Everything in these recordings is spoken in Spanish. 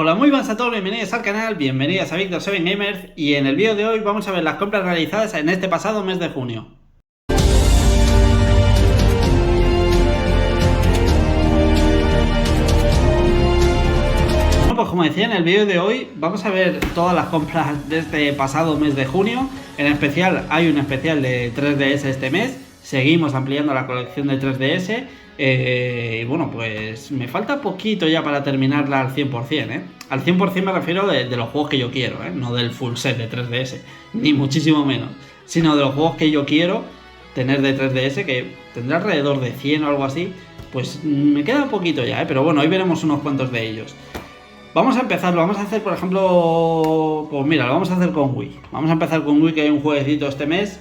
Hola, muy buenas a todos, bienvenidos al canal, bienvenidos a Victor7Gamers y en el vídeo de hoy vamos a ver las compras realizadas en este pasado mes de junio. Bueno, pues como decía, en el vídeo de hoy vamos a ver todas las compras de este pasado mes de junio. En especial hay un especial de 3DS este mes, seguimos ampliando la colección de 3DS. Y bueno, pues me falta poquito ya para terminarla al 100%, Al 100% me refiero de los juegos que yo quiero, no del full set de 3DS, ni muchísimo menos, sino de los juegos que yo quiero tener de 3DS, que tendrá alrededor de 100 o algo así. Pues me queda un poquito ya, pero bueno, hoy veremos unos cuantos de ellos. Vamos a empezar, lo vamos a hacer por ejemplo, pues mira, lo vamos a hacer con Wii. Vamos a empezar con Wii, que hay un jueguecito este mes.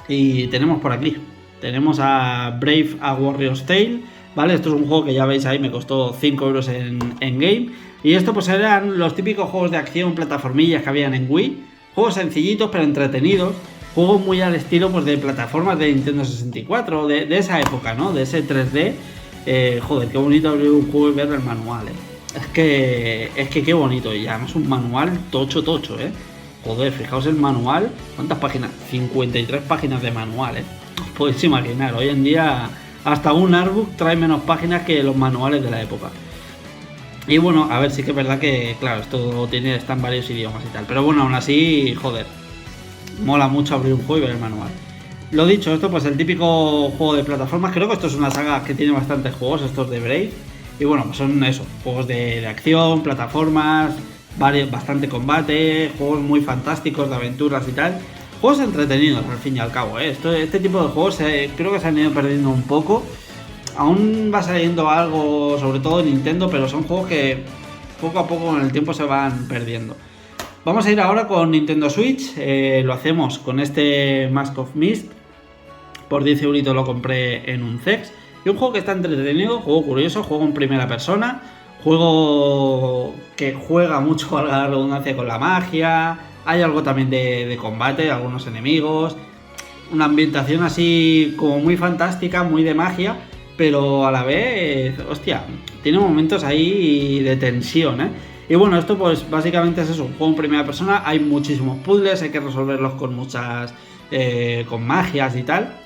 Y tenemos por aquí, tenemos a Brave a Warrior's Tale, ¿vale? Esto es un juego que ya veis ahí, me costó 5 euros en game. Y esto pues eran los típicos juegos de acción, plataformillas que habían en Wii. Juegos sencillitos pero entretenidos. Juegos muy al estilo pues de plataformas de Nintendo 64, de esa época, ¿no? De ese 3D. Joder, qué bonito abrir un juego y ver el manual, Es que qué bonito. Y además un manual tocho, Joder, fijaos el manual. ¿Cuántas páginas? 53 páginas de manual, Os podéis imaginar, hoy en día hasta un artbook trae menos páginas que los manuales de la época. Y bueno, a ver, sí que es verdad que, claro, esto está en varios idiomas y tal. Pero bueno, aún así, joder, mola mucho abrir un juego y ver el manual. Lo dicho, esto pues el típico juego de plataformas. Creo que esto es una saga que tiene bastantes juegos, estos de Brave. Y bueno, pues son eso, juegos de acción, plataformas, bastante combate, juegos muy fantásticos de aventuras y tal. Juegos entretenidos al fin y al cabo, este tipo de juegos creo que se han ido perdiendo un poco. Aún va saliendo algo, sobre todo en Nintendo, pero son juegos que poco a poco con el tiempo se van perdiendo. Vamos a ir ahora con Nintendo Switch. Lo hacemos con este Mask of Mist. Por 10 euritos lo compré en un CEX. Y un juego que está entretenido, juego curioso, juego en primera persona. Juego que juega mucho, valga la redundancia, con la magia. Hay algo también de combate, algunos enemigos. Una ambientación así como muy fantástica, muy de magia. Pero a la vez, hostia, tiene momentos ahí de tensión, Y bueno, esto pues básicamente es eso, un juego en primera persona. Hay muchísimos puzzles, hay que resolverlos con muchas... con magias y tal.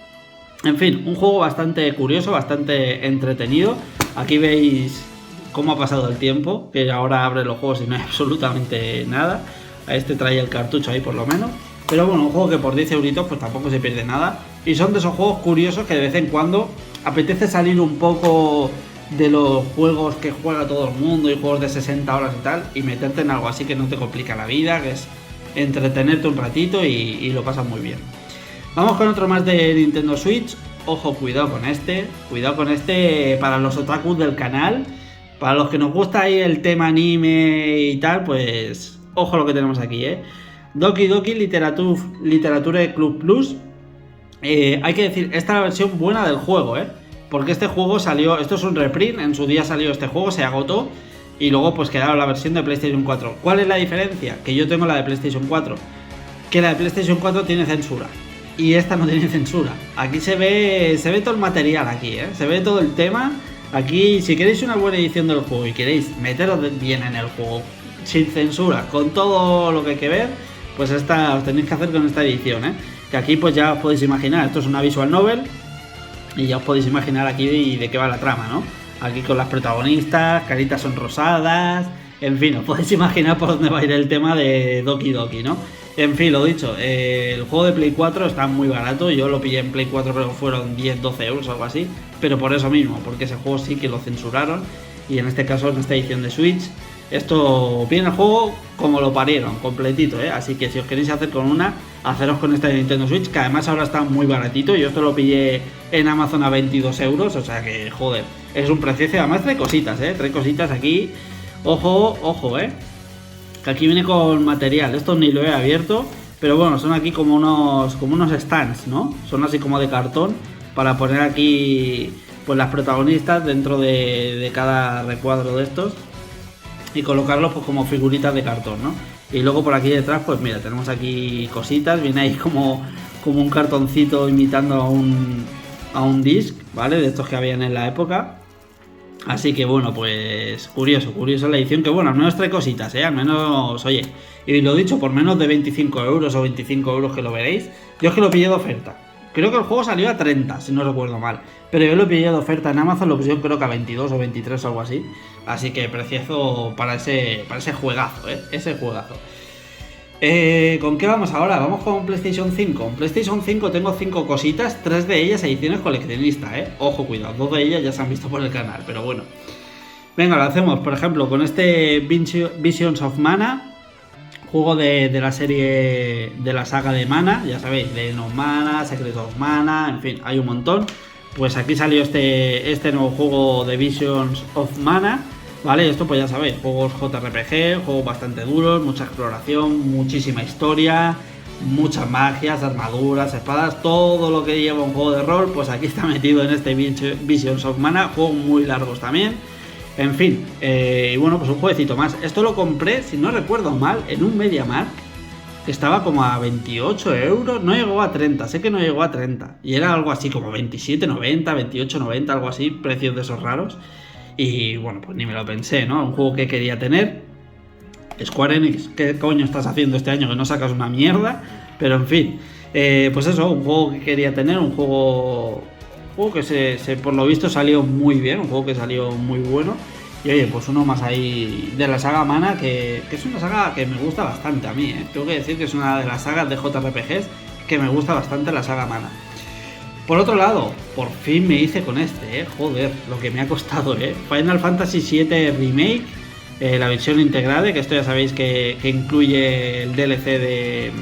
En fin, un juego bastante curioso, bastante entretenido. Aquí veis cómo ha pasado el tiempo, que ahora abre los juegos y no hay absolutamente nada. A este trae el cartucho ahí por lo menos. Pero bueno, un juego que por 10 euritos pues tampoco se pierde nada. Y son de esos juegos curiosos que de vez en cuando apetece salir un poco de los juegos que juega todo el mundo y juegos de 60 horas y tal, y meterte en algo así que no te complica la vida, que es entretenerte un ratito y lo pasas muy bien. Vamos con otro más de Nintendo Switch. Ojo, cuidado con este para los otakus del canal. Para los que nos gusta ahí el tema anime y tal, pues ojo lo que tenemos aquí, Doki Doki Literature Club Plus. Hay que decir, esta es la versión buena del juego, porque este juego salió, esto es un reprint, en su día salió este juego, se agotó y luego pues quedaron la versión de PlayStation 4. ¿Cuál es la diferencia? Que yo tengo la de PlayStation 4, que la de PlayStation 4 tiene censura y esta no tiene censura. Aquí se ve todo el material aquí, se ve todo el tema. Aquí, si queréis una buena edición del juego y queréis meteros bien en el juego, sin censura, con todo lo que hay que ver, pues esta os tenéis que hacer con esta edición, Que aquí pues ya os podéis imaginar, esto es una visual novel y ya os podéis imaginar aquí de qué va la trama, ¿no? Aquí con las protagonistas, caritas sonrosadas, en fin, os podéis imaginar por dónde va a ir el tema de Doki Doki, ¿no? En fin, lo dicho, el juego de Play 4 está muy barato, yo lo pillé en Play 4 pero fueron 10-12 euros o algo así, pero por eso mismo, porque ese juego sí que lo censuraron y en este caso en esta edición de Switch, esto viene el juego como lo parieron, completito, así que si os queréis hacer con una, haceros con esta de Nintendo Switch, que además ahora está muy baratito, yo esto lo pillé en Amazon a 22 euros, o sea que joder, es un precio, además trae cositas aquí, ojo, que aquí viene con material, esto ni lo he abierto, pero bueno, son aquí como unos stands, ¿no? Son así como de cartón para poner aquí pues las protagonistas dentro de cada recuadro de estos y colocarlos pues como figuritas de cartón, ¿no? Y luego por aquí detrás pues mira, tenemos aquí cositas, viene ahí como un cartoncito imitando a un disc, ¿vale? De estos que habían en la época. Así que bueno, pues curioso la edición, que bueno, al menos trae cositas, al menos, oye, y lo dicho, por menos de 25 euros o 25 euros que lo veréis, yo es que lo pillé de oferta. Creo que el juego salió a 30, si no recuerdo mal, pero yo lo pillé de oferta en Amazon, lo pusieron creo que a 22 o 23 o algo así, así que precioso para ese juegazo, ese juegazo. ¿Con qué vamos ahora? Vamos con PlayStation 5. En PlayStation 5 tengo 5 cositas, 3 de ellas ediciones coleccionistas, Ojo, cuidado, 2 de ellas ya se han visto por el canal, pero bueno. Venga, lo hacemos, por ejemplo, con este Visions of Mana, juego de la serie de la saga de Mana, ya sabéis, Legend of Mana, Secret of Mana, en fin, hay un montón. Pues aquí salió este nuevo juego de Visions of Mana. Vale, esto pues ya sabéis, juegos JRPG, juegos bastante duros, mucha exploración, muchísima historia, muchas magias, armaduras, espadas, todo lo que lleva un juego de rol, pues aquí está metido en este Visions of Mana, juegos muy largos también, en fin, y bueno, pues un jueguecito más. Esto lo compré, si no recuerdo mal, en un MediaMarkt, que estaba como a 28 euros, no llegó a 30, sé que no llegó a 30, y era algo así como 27,90, 28,90, algo así, precios de esos raros. Y bueno, pues ni me lo pensé, ¿no? Un juego que quería tener. Square Enix, ¿qué coño estás haciendo este año que no sacas una mierda? Pero en fin, pues eso, un juego que quería tener, un juego que por lo visto salió muy bien, un juego que salió muy bueno. Y oye, pues uno más ahí de la saga Mana, que es una saga que me gusta bastante a mí, Tengo que decir que es una de las sagas de JRPGs que me gusta bastante, la saga Mana. Por otro lado, por fin me hice con este, joder, lo que me ha costado, Final Fantasy VII Remake, la versión integrada, que esto ya sabéis que incluye el DLC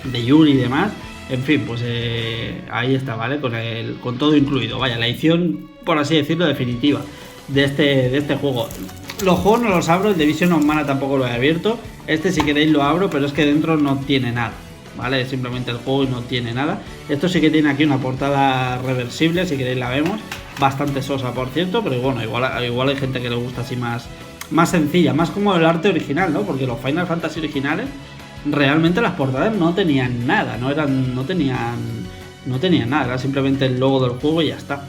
de Yuri y demás. En fin, pues ahí está, ¿vale? Con todo incluido, vaya, la edición, por así decirlo, definitiva de este juego. Los juegos no los abro, el de Vision of Mana tampoco lo he abierto. Este si queréis lo abro, pero es que dentro no tiene nada, ¿vale? Es simplemente el juego y no tiene nada. Esto sí que tiene aquí una portada reversible, si queréis la vemos. Bastante sosa, por cierto, pero bueno, igual hay gente que le gusta así más sencilla, más como el arte original, ¿no? Porque los Final Fantasy originales, realmente las portadas no tenían nada, no tenían nada, era simplemente el logo del juego y ya está.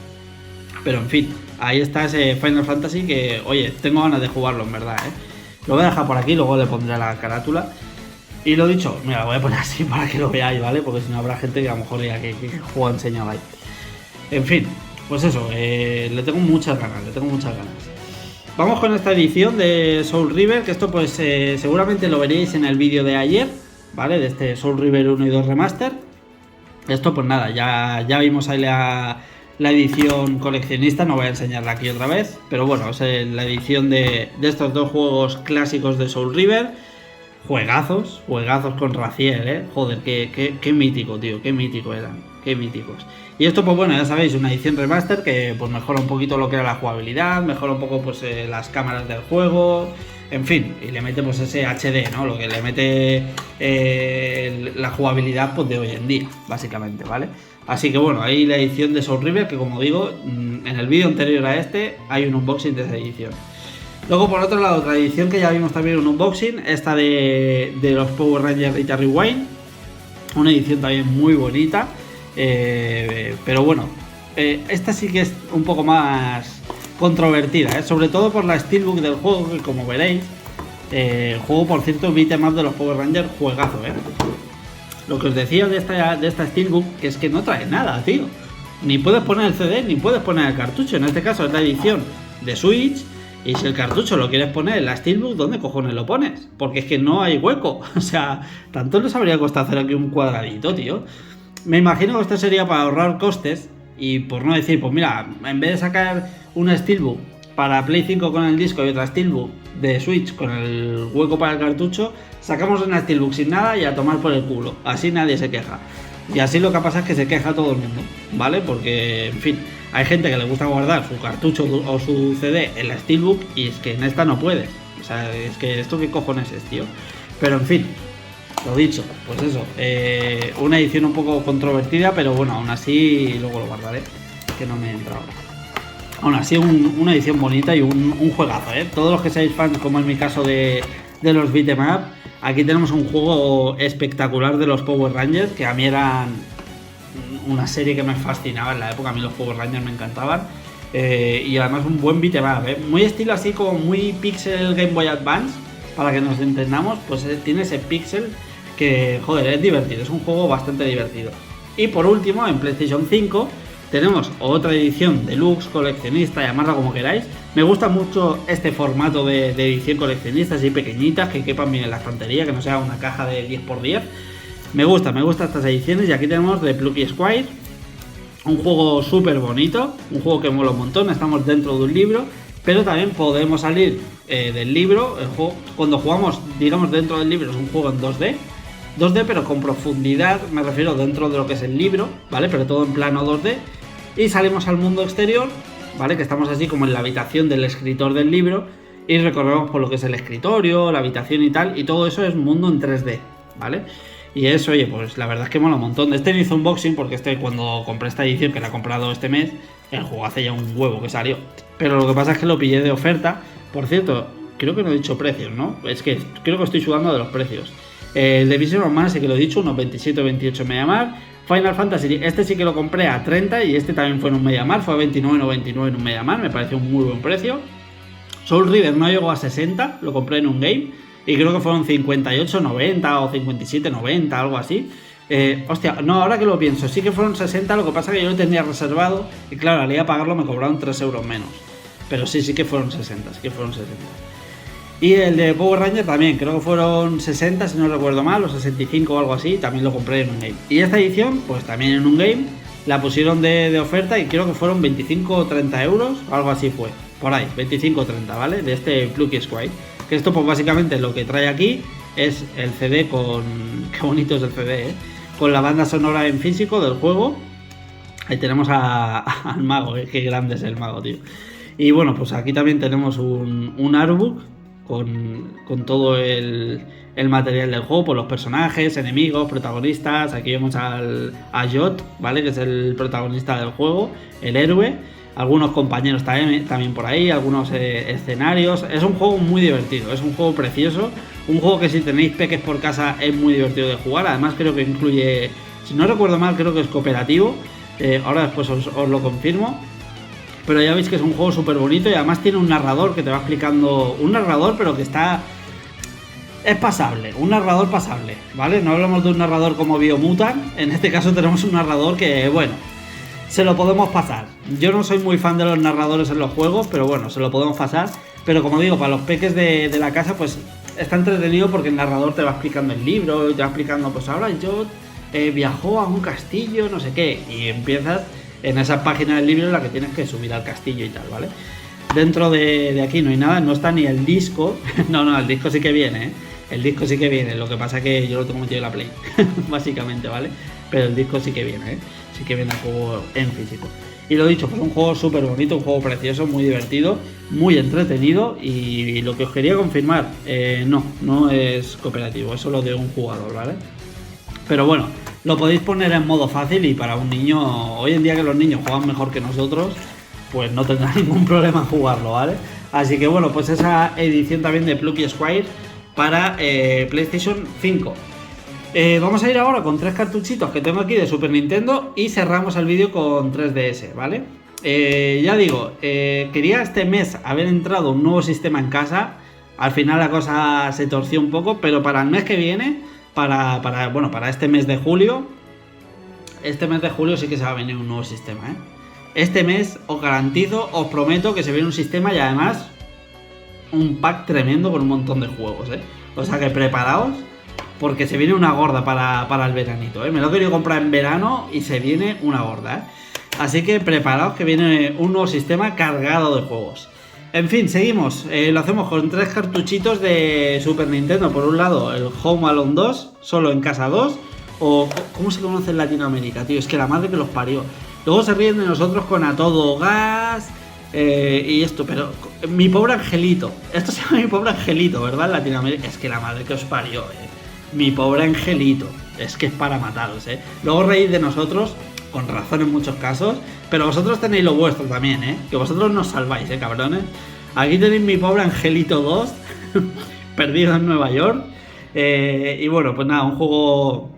Pero en fin, ahí está ese Final Fantasy que, oye, tengo ganas de jugarlo en verdad, Lo voy a dejar por aquí, luego le pondré la carátula. Y lo dicho, mira, lo voy a poner así para que lo veáis, ¿vale? Porque si no habrá gente que a lo mejor diga que juego enseñaba ahí. En fin, pues eso, le tengo muchas ganas. Vamos con esta edición de Soul River, que esto pues seguramente lo veréis en el vídeo de ayer, ¿vale? De este Soul River 1 y 2 Remaster. Esto pues nada, ya vimos ahí la edición coleccionista, no voy a enseñarla aquí otra vez, pero bueno, es la edición de estos dos juegos clásicos de Soul River. Juegazos con Raziel, joder, qué mítico, tío, qué mítico eran, qué míticos. Y esto pues bueno, ya sabéis, una edición remaster que pues mejora un poquito lo que era la jugabilidad, mejora un poco pues las cámaras del juego, en fin, y le mete pues ese HD, ¿no? Lo que le mete la jugabilidad pues de hoy en día, básicamente, ¿vale? Así que bueno, ahí la edición de Soul River, que como digo, en el vídeo anterior a este hay un unboxing de esa edición. Luego por otro lado, otra edición que ya vimos también un unboxing, esta de los Power Rangers Rita Rewind, una edición también muy bonita, pero bueno, esta sí que es un poco más controvertida, sobre todo por la steelbook del juego, que como veréis, el juego por cierto beat'em up de los Power Rangers, juegazo, Lo que os decía de esta steelbook, que es que no trae nada, tío, ni puedes poner el CD ni puedes poner el cartucho, en este caso es la edición de Switch. Y si el cartucho lo quieres poner en la steelbook, ¿dónde cojones lo pones? Porque es que no hay hueco. O sea, tanto les habría costado hacer aquí un cuadradito, tío. Me imagino que esto sería para ahorrar costes. Y por no decir, pues mira, en vez de sacar una steelbook para Play 5 con el disco y otra steelbook de Switch con el hueco para el cartucho, sacamos una steelbook sin nada y a tomar por el culo. Así nadie se queja. Y así lo que pasa es que se queja todo el mundo, ¿vale? Porque, en fin, hay gente que le gusta guardar su cartucho o su CD en la steelbook y es que en esta no puedes. O sea, es que esto qué cojones es, tío. Pero en fin, lo dicho, pues eso, una edición un poco controvertida, pero bueno, aún así luego lo guardaré, que no me entra ahora. Aún así, una edición bonita y un juegazo, Todos los que seáis fans, como en mi caso de los beat'em up, aquí tenemos un juego espectacular de los Power Rangers, que a mí eran una serie que me fascinaba en la época, a mí los Power Rangers me encantaban. Y además un buen beat'em up, muy estilo así como muy pixel Game Boy Advance, para que nos entendamos, pues tiene ese pixel que, joder, es divertido, es un juego bastante divertido. Y por último, en PlayStation 5 tenemos otra edición deluxe, coleccionista, llamarla como queráis. Me gusta mucho este formato de edición coleccionista, así pequeñitas, que quepan bien en la estantería, que no sea una caja de 10×10. Me gusta estas ediciones. Y aquí tenemos The Plucky Squire, un juego súper bonito, un juego que mola un montón. Estamos dentro de un libro, pero también podemos salir del libro. El juego, cuando jugamos, digamos, dentro del libro, es un juego en 2D, pero con profundidad, me refiero dentro de lo que es el libro, ¿vale? Pero todo en plano 2D. Y salimos al mundo exterior, ¿vale? Que estamos así como en la habitación del escritor del libro y recorremos por lo que es el escritorio, la habitación y tal, y todo eso es mundo en 3D, ¿vale? Y eso, oye, pues la verdad es que mola un montón. Este no hizo unboxing porque cuando compré esta edición, que la he comprado este mes, el juego hace ya un huevo que salió. Pero lo que pasa es que lo pillé de oferta. Por cierto, creo que no he dicho precios, ¿no? Es que creo que estoy sudando de los precios. El de Vision of Mana sí que lo he dicho, unos 27 o 28 en MediaMarkt. Final Fantasy, este sí que lo compré a 30 y este también fue en un MediaMarkt, fue a 29,99 en un MediaMarkt, me pareció un muy buen precio. Soul River no llegó a 60, lo compré en un game y creo que fueron 58,90 o 57,90, algo así. Hostia, no, ahora que lo pienso, sí que fueron 60, lo que pasa es que yo lo tenía reservado y claro, al ir a pagarlo me cobraron 3 euros menos. Pero sí que fueron 60, sí que fueron 60. Y el de Power Rangers también, creo que fueron 60 si no recuerdo mal, o 65 o algo así, también lo compré en un game. Y esta edición, pues también en un game, la pusieron de oferta y creo que fueron 25 o 30 euros, o algo así fue, por ahí, 25 o 30, ¿vale? De este Plucky Squire. Que esto pues básicamente lo que trae aquí es el CD con... qué bonito es el CD, ¿eh? Con la banda sonora en físico del juego. Ahí tenemos al mago, qué grande es el mago, tío. Y bueno, pues aquí también tenemos un artbook con todo el material del juego, por los personajes, enemigos, protagonistas. Aquí vemos a Jot, ¿vale? Que es el protagonista del juego, el héroe. Algunos compañeros también por ahí, algunos escenarios. Es un juego muy divertido, es un juego precioso. Un juego que si tenéis peques por casa es muy divertido de jugar. Además creo que incluye, si no recuerdo mal, creo que es cooperativo. Ahora después os lo confirmo. Pero ya veis que es un juego súper bonito y además tiene un narrador que te va explicando. Un narrador, pero que es pasable, un narrador pasable, ¿vale? No hablamos de un narrador como Biomutant. En este caso tenemos un narrador que, bueno, se lo podemos pasar. Yo no soy muy fan de los narradores en los juegos, pero bueno, se lo podemos pasar. Pero como digo, para los peques de la casa, pues está entretenido porque el narrador te va explicando el libro y te va explicando, pues ahora yo viajó a un castillo, no sé qué, y empiezas en esa página del libro en la que tienes que subir al castillo y tal, ¿vale? Dentro de aquí no hay nada, no está ni el disco. No, el disco sí que viene, ¿eh? El disco sí que viene, lo que pasa es que yo lo tengo metido en la Play, básicamente, ¿vale? Pero el disco sí que viene, ¿eh? Sí que viene el juego en físico. Y lo dicho, pues un juego súper bonito, un juego precioso, muy divertido, muy entretenido. Y lo que os quería confirmar, no es cooperativo, es solo de un jugador, ¿vale? Pero bueno, lo podéis poner en modo fácil y para un niño, hoy en día que los niños juegan mejor que nosotros, pues no tendrá ningún problema en jugarlo, ¿vale? Así que bueno, pues esa edición también de Plucky Squire para PlayStation 5. Vamos a ir ahora con 3 cartuchitos que tengo aquí de Super Nintendo y cerramos el vídeo con 3DS, ¿vale? Ya digo, quería este mes haber entrado un nuevo sistema en casa. Al final la cosa se torció un poco, pero para el mes que viene, para este mes de julio, sí que se va a venir un nuevo sistema, ¿eh? Este mes os garantizo, os prometo que se viene un sistema y además un pack tremendo con un montón de juegos, ¿eh? O sea que preparaos porque se viene una gorda para el veranito, ¿eh? Me lo he querido comprar en verano y se viene una gorda, ¿eh? Así que preparaos que viene un nuevo sistema cargado de juegos. En fin, seguimos. Lo hacemos con 3 cartuchitos de Super Nintendo. Por un lado, el Home Alone 2, Solo en Casa 2, o ¿cómo se conoce en Latinoamérica, tío? Es que la madre que los parió. Luego se ríen de nosotros con A Todo Gas y esto, pero Mi Pobre Angelito. Esto se llama Mi Pobre Angelito, ¿verdad? En Latinoamérica. Es que la madre que os parió, Mi Pobre Angelito. Es que es para mataros, Luego reís de nosotros, con razón en muchos casos, pero vosotros tenéis lo vuestro también, que vosotros nos salváis, cabrones. Aquí tenéis Mi Pobre Angelito 2, perdido en Nueva York. Y bueno, pues nada, un juego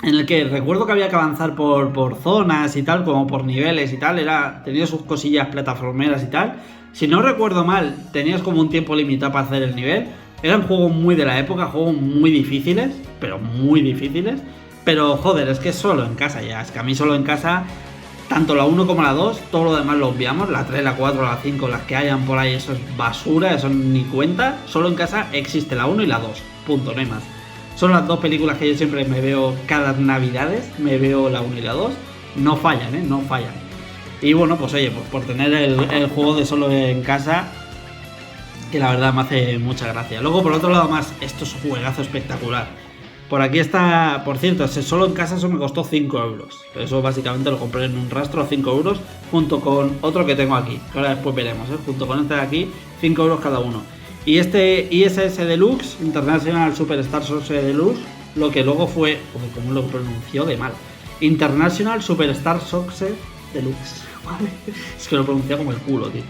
en el que recuerdo que había que avanzar por zonas y tal, como por niveles y tal, tenía sus cosillas plataformeras y tal. Si no recuerdo mal, tenías como un tiempo limitado para hacer el nivel. Eran juegos muy de la época, juegos muy difíciles, pero muy difíciles. Pero joder, es que es solo en casa ya, es que a mí solo en casa, tanto la 1 como la 2, todo lo demás lo obviamos, la 3, la 4, la 5, las que hayan por ahí, eso es basura, eso ni cuenta. Solo en casa existe la 1 y la 2, punto, no hay más. Son las dos películas que yo siempre me veo cada navidades, me veo la 1 y la 2, no fallan, no fallan. Y bueno, pues oye, pues por tener el juego de solo en casa, que la verdad me hace mucha gracia. Luego por otro lado más, esto es un juegazo espectacular. Por aquí está, por cierto, ese solo en casa eso me costó 5 euros. Eso básicamente lo compré en un rastro a 5 euros, junto con otro que tengo aquí, que ahora después veremos, junto con este de aquí, 5 euros cada uno. Y este ISS Deluxe, International Superstar Soccer Deluxe, lo que luego fue, como lo pronunció de mal, International Superstar Soccer Deluxe, ¿vale? Es que lo pronuncia como el culo, tío.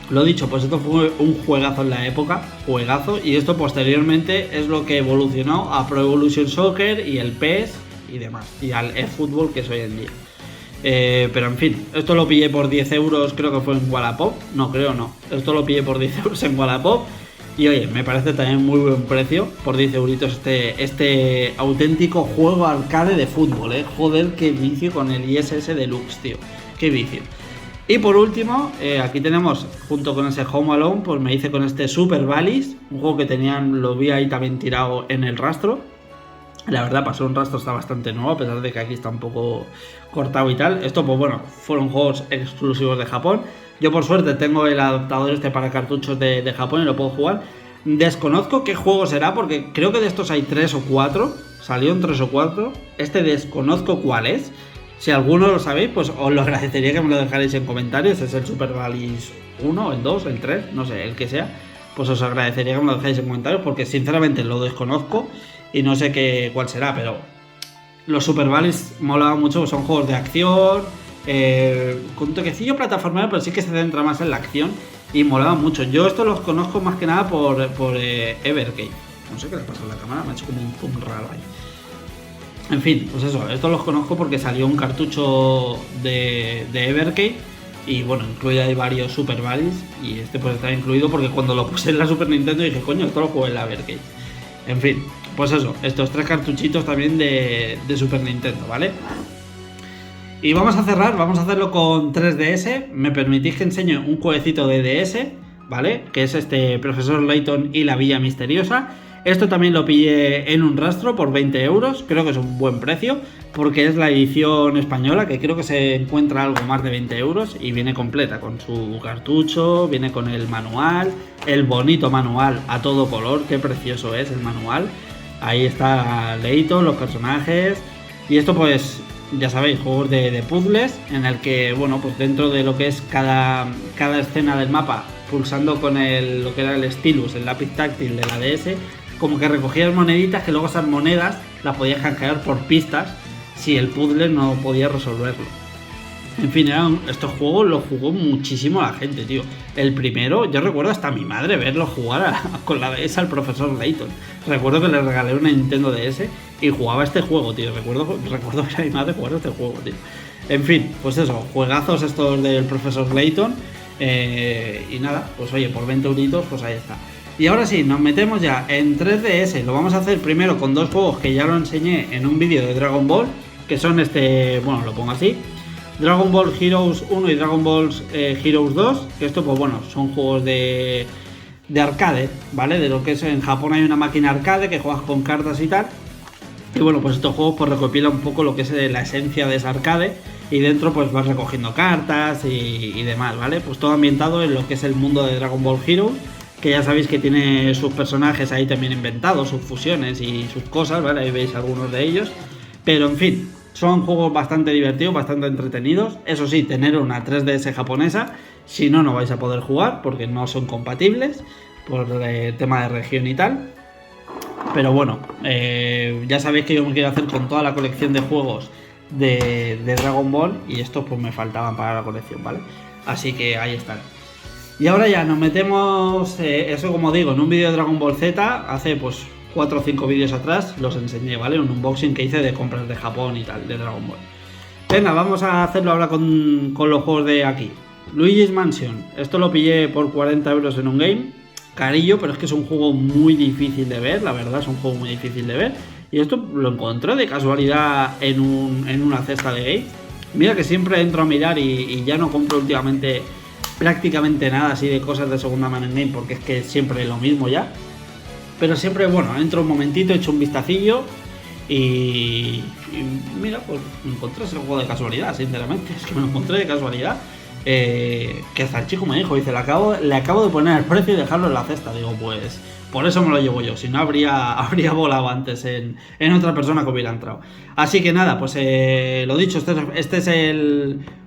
Lo dicho, pues esto fue un juegazo en la época, juegazo, y esto posteriormente es lo que evolucionó a Pro Evolution Soccer y el PES y demás, y al eFootball que es hoy en día. Pero en fin, esto lo pillé por 10 euros, creo que fue en Wallapop. No, creo no. Esto lo pillé por 10 euros en Wallapop. Y oye, me parece también muy buen precio. Por 10 euritos este auténtico juego arcade de fútbol, Joder, qué vicio con el ISS Deluxe, tío. Qué vicio. Y por último, aquí tenemos, junto con ese Home Alone, pues me hice con este Super Valleys. Un juego que tenían, lo vi ahí también tirado en el rastro. La verdad, pasó un rastro, está bastante nuevo, a pesar de que aquí está un poco cortado y tal. Esto, pues bueno, fueron juegos exclusivos de Japón. Yo por suerte tengo el adaptador este para cartuchos de Japón y lo puedo jugar. Desconozco qué juego será, porque creo que de estos hay 3 o 4. Salieron 3 o 4. Este desconozco cuál es. Si alguno lo sabéis, pues os lo agradecería que me lo dejarais en comentarios. Es el Super Valleys 1, el 2, el 3, no sé, el que sea. Pues os agradecería que me lo dejáis en comentarios, porque sinceramente lo desconozco y no sé cuál será, pero los Super Valleys molaban mucho, son juegos de acción, con un toquecillo plataformero, pero sí que se centra más en la acción y molaban mucho. Yo estos los conozco más que nada por Evercade. No sé qué le pasó a la cámara, me ha hecho como un zoom raro ahí. En fin, pues eso, estos los conozco porque salió un cartucho de Evercade y bueno, incluye ahí varios Super Valleys y este pues está incluido porque cuando lo puse en la Super Nintendo dije, coño, esto lo juego en la Evercade. En fin, pues eso, estos 3 cartuchitos también de Super Nintendo, ¿vale? Y vamos a cerrar, vamos a hacerlo con 3DS. Me permitís que enseñe un jueguecito de DS, ¿vale? Que es este Profesor Layton y la Villa Misteriosa. Esto también lo pillé en un rastro por 20 euros, creo que es un buen precio, porque es la edición española, que creo que se encuentra algo más de 20 euros y viene completa, con su cartucho, viene con el manual, el bonito manual a todo color, qué precioso es el manual. Ahí está Layton, los personajes, y esto pues, ya sabéis, juegos de puzzles, en el que, bueno, pues dentro de lo que es cada escena del mapa, pulsando con lo que era el stylus, el lápiz táctil de la DS, como que recogías moneditas que luego esas monedas las podías canjear por pistas si el puzzle no podía resolverlo. En fin, estos juegos los jugó muchísimo la gente, tío. El primero, yo recuerdo hasta mi madre verlo jugar con la DS al Profesor Layton. Recuerdo que le regalé una Nintendo DS y jugaba este juego, tío. Recuerdo que a mi madre jugaba este juego, tío. En fin, pues eso, juegazos estos del Profesor Layton. Y nada, pues oye, por 20 euritos, pues ahí está. Y ahora sí, nos metemos ya en 3DS. Lo vamos a hacer primero con 2 juegos que ya lo enseñé en un vídeo de Dragon Ball, que son bueno, lo pongo así, Dragon Ball Heroes 1 y Dragon Ball Heroes 2, que esto pues bueno, son juegos de arcade, ¿vale? De lo que es en Japón hay una máquina arcade que juegas con cartas y tal. Y bueno, pues estos juegos pues recopilan un poco lo que es la esencia de esa arcade y dentro pues vas recogiendo cartas y demás, ¿vale? Pues todo ambientado en lo que es el mundo de Dragon Ball Heroes, que ya sabéis que tiene sus personajes ahí también inventados, sus fusiones y sus cosas, ¿vale? Ahí veis algunos de ellos. Pero en fin, son juegos bastante divertidos, bastante entretenidos. Eso sí, tener una 3DS japonesa, si no, no vais a poder jugar porque no son compatibles por el tema de región y tal. Pero bueno, ya sabéis que yo me quiero hacer con toda la colección de juegos de Dragon Ball y estos pues me faltaban para la colección, ¿vale? Así que ahí están. Y ahora ya nos metemos, eso como digo, en un vídeo de Dragon Ball Z, hace pues 4 o 5 vídeos atrás los enseñé, ¿vale? Un unboxing que hice de compras de Japón y tal, de Dragon Ball. Venga, vamos a hacerlo ahora con los juegos de aquí. Luigi's Mansion, esto lo pillé por 40 euros en un game, carillo, pero es que es un juego muy difícil de ver, la verdad es un juego muy difícil de ver. Y esto lo encontré de casualidad en una cesta de game. Mira que siempre entro a mirar y ya no compro últimamente prácticamente nada así de cosas de segunda mano en game, porque es que siempre es lo mismo ya. Pero siempre, bueno, entro un momentito, echo un vistacillo y mira, pues me encontré ese juego de casualidad, sinceramente, es que me lo encontré de casualidad. Que hasta el chico me dijo, dice, le acabo de poner el precio y dejarlo en la cesta. Digo, pues por eso me lo llevo yo, si no habría volado antes en otra persona que hubiera entrado. Así que nada, pues lo dicho, este es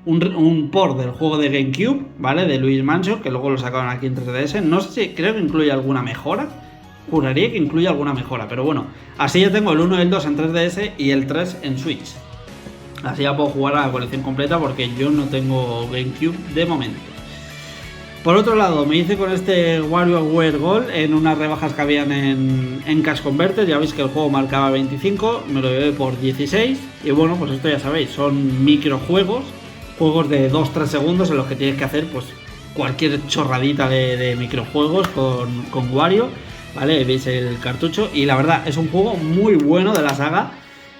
un port del juego de GameCube, ¿vale? De Luigi's Mansion, que luego lo sacaron aquí en 3DS. No sé si, creo que incluye alguna mejora. Juraría que incluye alguna mejora, pero bueno, así ya tengo el 1 y el 2 en 3DS y el 3 en Switch. Así ya puedo jugar a la colección completa porque yo no tengo GameCube de momento. Por otro lado, me hice con este WarioWare Gold en unas rebajas que habían en Cash Converter. Ya veis que el juego marcaba 25, me lo llevé por 16. Y bueno, pues esto ya sabéis, son microjuegos, juegos de 2-3 segundos en los que tienes que hacer pues cualquier chorradita de microjuegos con Wario, ¿vale? Veis el cartucho y la verdad es un juego muy bueno de la saga.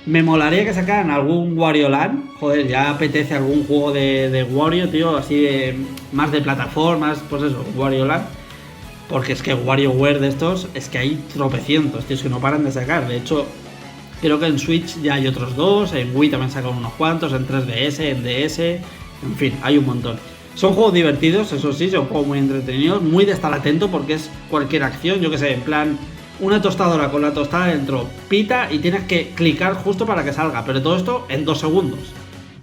Me molaría que sacaran algún Wario Land. Joder, ya apetece algún juego de Wario, tío, así de más de plataformas, pues eso, Wario Land. Porque es que WarioWare de estos, es que hay tropecientos, tío, es que no paran de sacar. De hecho, creo que en Switch ya hay otros dos, en Wii también sacan unos cuantos, en 3DS, en DS, en fin, hay un montón. Son juegos divertidos, eso sí, son juegos muy entretenidos, muy de estar atento porque es cualquier acción, yo que sé, en plan una tostadora con la tostada dentro, pita y tienes que clicar justo para que salga, pero todo esto en 2 segundos,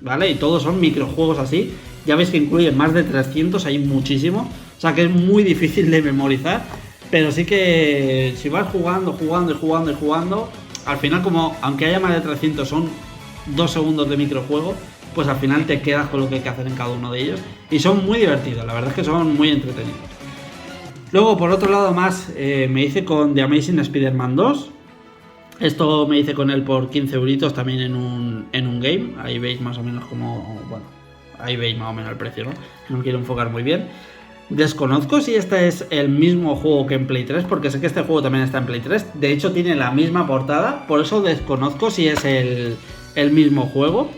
¿vale? Y todos son microjuegos así, ya veis que incluyen más de 300, hay muchísimo, o sea que es muy difícil de memorizar, pero sí que si vas jugando, al final como, aunque haya más de 300, son 2 segundos de microjuego, pues al final te quedas con lo que hay que hacer en cada uno de ellos, y son muy divertidos, la verdad es que son muy entretenidos. Luego, por otro lado, me hice con The Amazing Spider-Man 2. Esto me hice con él por 15 euritos también en un game. Ahí veis más o menos bueno, ahí veis más o menos el precio, ¿no? No quiero enfocar muy bien. Desconozco si este es el mismo juego que en Play 3, porque sé que este juego también está en Play 3. De hecho, tiene la misma portada, por eso desconozco si es el mismo juego.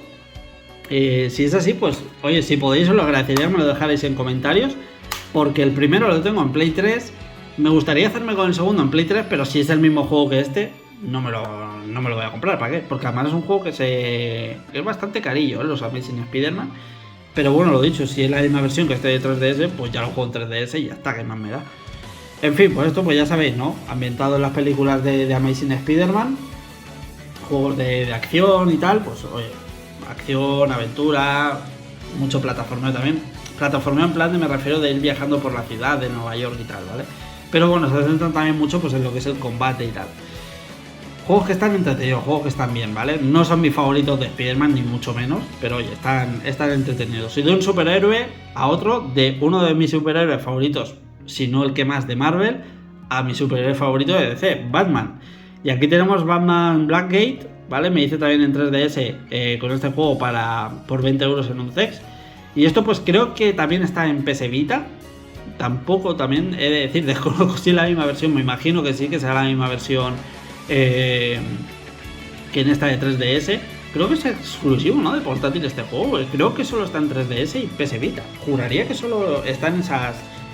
Si es así, pues, oye, si podéis os lo agradecería, me lo dejaréis en comentarios. Porque el primero lo tengo en Play 3. Me gustaría hacerme con el segundo en Play 3, pero si es el mismo juego que este, no me lo voy a comprar. ¿Para qué? Porque además es un juego que es bastante carillo, los Amazing Spider-Man. Pero bueno, lo dicho, si es la misma versión que este de 3DS, pues ya lo juego en 3DS y ya está, que más me da. En fin, pues esto pues ya sabéis, ¿no? Ambientado en las películas de Amazing Spider-Man. Juegos de acción y tal, pues oye, acción, aventura, mucho plataformeo también. Plataformeo en plan me refiero de ir viajando por la ciudad de Nueva York y tal, ¿vale? Pero bueno, se centran también mucho pues en lo que es el combate y tal. Juegos que están entretenidos, juegos que están bien, ¿vale? No son mis favoritos de Spider-Man, ni mucho menos, pero oye, están entretenidos. Y de un superhéroe a otro, de uno de mis superhéroes favoritos, si no el que más, de Marvel, a mi superhéroe favorito de DC, Batman. Y aquí tenemos Batman Blackgate, ¿vale? Me hice también en 3DS con este juego por 20 euros en un CEX. Y esto pues creo que también está en PS Vita. Tampoco, también he de decir, desconozco si es la misma versión. Me imagino que sí, que será la misma versión que en esta de 3DS. Creo que es exclusivo, ¿no? De portátil este juego. Creo que solo está en 3DS y PS Vita. Juraría que solo está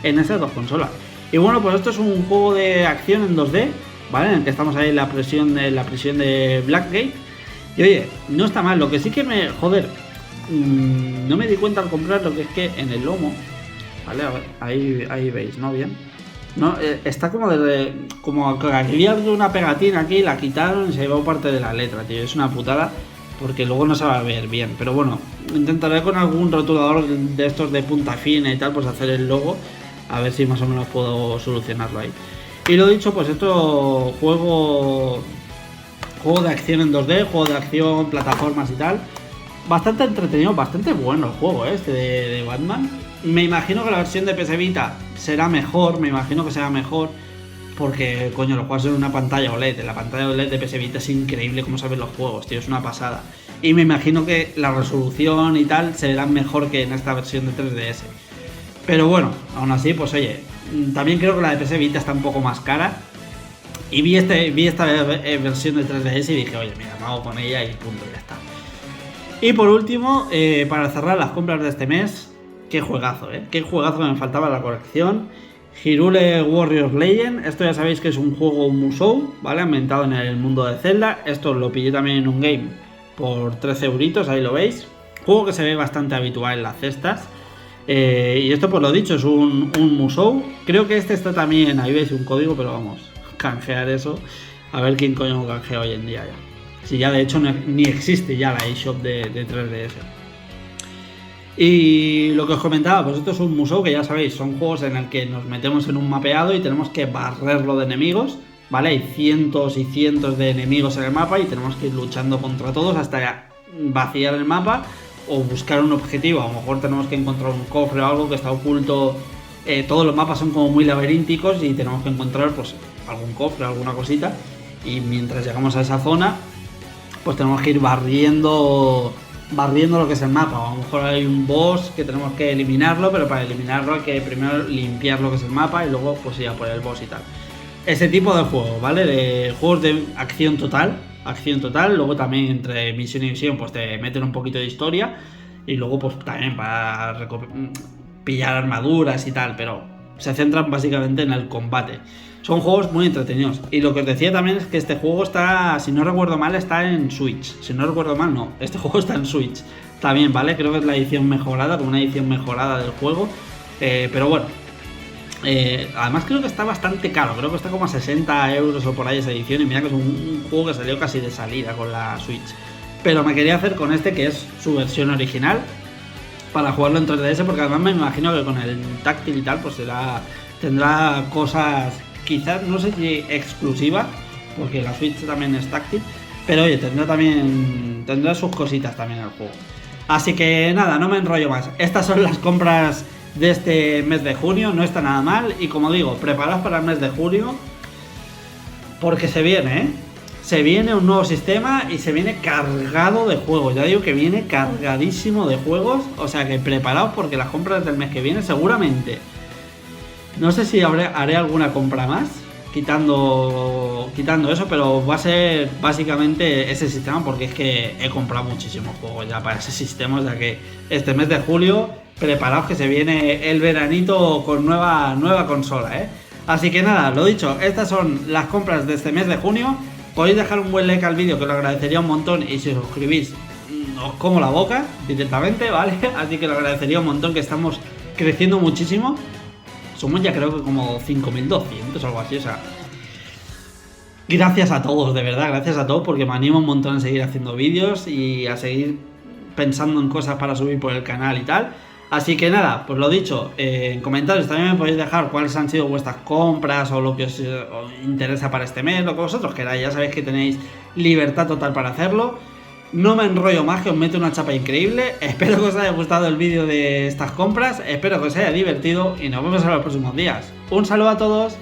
en esas dos consolas. Y bueno, pues esto es un juego de acción en 2D, ¿vale? En el que estamos ahí en la prisión de Blackgate. Y oye, no está mal. Lo que sí que no me di cuenta al comprar lo que es que en el lomo, vale, a ver, ahí veis, ¿no? Bien, no, está como que había una pegatina aquí, la quitaron y se llevó parte de la letra, tío. Es una putada porque luego no se va a ver bien, pero bueno, intentaré con algún rotulador de estos de punta fina y tal, pues hacer el logo, a ver si más o menos puedo solucionarlo ahí. Y lo dicho, pues esto, juego de acción en 2D, juego de acción, plataformas y tal. Bastante entretenido, bastante bueno el juego este de Batman. Me imagino que la versión de PS Vita será mejor, porque, coño, lo juegas en una pantalla OLED. En la pantalla OLED de PS Vita es increíble cómo se ven los juegos, tío, es una pasada. Y me imagino que la resolución y tal se verán mejor que en esta versión de 3DS. Pero bueno, aún así, pues oye, también creo que la de PS Vita está un poco más cara. Y vi esta versión de 3DS y dije, oye, mira, me hago con ella y punto, ya está. Y por último, para cerrar las compras de este mes, qué juegazo, qué juegazo que me faltaba en la colección. Hyrule Warriors Legend, esto ya sabéis que es un juego Musou, ¿vale? Ambientado en el mundo de Zelda. Esto lo pillé también en un game por 13 euritos, ahí lo veis. Juego que se ve bastante habitual en las cestas. Y esto, pues lo dicho, es un Musou. Creo que este está también, ahí veis un código, pero vamos, canjear eso. A ver quién coño canjea hoy en día ya. Si ya de hecho ni existe ya la eShop de 3DS. Y lo que os comentaba, pues esto es un Musou que ya sabéis, son juegos en el que nos metemos en un mapeado y tenemos que barrerlo de enemigos, ¿vale? Hay cientos y cientos de enemigos en el mapa y tenemos que ir luchando contra todos hasta vaciar el mapa o buscar un objetivo. A lo mejor tenemos que encontrar un cofre o algo que está oculto. Todos los mapas son como muy laberínticos y tenemos que encontrar pues algún cofre, alguna cosita. Y mientras llegamos a esa zona, pues tenemos que ir barriendo lo que es el mapa. A lo mejor hay un boss que tenemos que eliminarlo, pero para eliminarlo hay que primero limpiar lo que es el mapa y luego pues ir a por el boss y tal. Ese tipo de juegos, ¿vale? De juegos de acción total. Luego también entre misión y misión pues te meten un poquito de historia y luego pues también para pillar armaduras y tal, pero se centran básicamente en el combate. Son juegos muy entretenidos. Y lo que os decía también es que este juego está, si no recuerdo mal, está en Switch. Si no recuerdo mal, no. Este juego está en Switch también, ¿vale? Creo que es la edición mejorada, como una edición mejorada del juego. Pero bueno. Además creo que está bastante caro. Creo que está como a 60 euros o por ahí esa edición. Y mira que es un juego que salió casi de salida con la Switch. Pero me quería hacer con este, que es su versión original, para jugarlo en 3DS, porque además me imagino que con el táctil y tal, pues tendrá cosas, quizás, no sé si exclusivas, porque la Switch también es táctil, pero oye, tendrá sus cositas también el juego. Así que nada, no me enrollo más. Estas son las compras de este mes de junio, no está nada mal. Y como digo, preparaos para el mes de junio, porque se viene, Se viene un nuevo sistema y se viene cargado de juegos. Ya digo que viene cargadísimo de juegos. O sea que preparaos porque las compras del mes que viene seguramente... No sé si haré alguna compra más, quitando eso, pero va a ser básicamente ese sistema, porque es que he comprado muchísimos juegos ya para ese sistema. O sea que este mes de julio, preparaos que se viene el veranito con nueva consola, Así que nada, lo dicho, estas son las compras de este mes de junio. Podéis dejar un buen like al vídeo, que os lo agradecería un montón, y si os suscribís os como la boca directamente, ¿vale? Así que lo agradecería un montón, que estamos creciendo muchísimo. Somos ya creo que como 5.200 o algo así, o sea... Gracias a todos, de verdad, gracias a todos, porque me anima un montón a seguir haciendo vídeos y a seguir pensando en cosas para subir por el canal y tal. Así que nada, pues lo dicho, en comentarios también me podéis dejar cuáles han sido vuestras compras o lo que os interesa para este mes, lo que vosotros queráis. Ya sabéis que tenéis libertad total para hacerlo. No me enrollo más, que os meto una chapa increíble. Espero que os haya gustado el vídeo de estas compras, espero que os haya divertido y nos vemos en los próximos días. Un saludo a todos.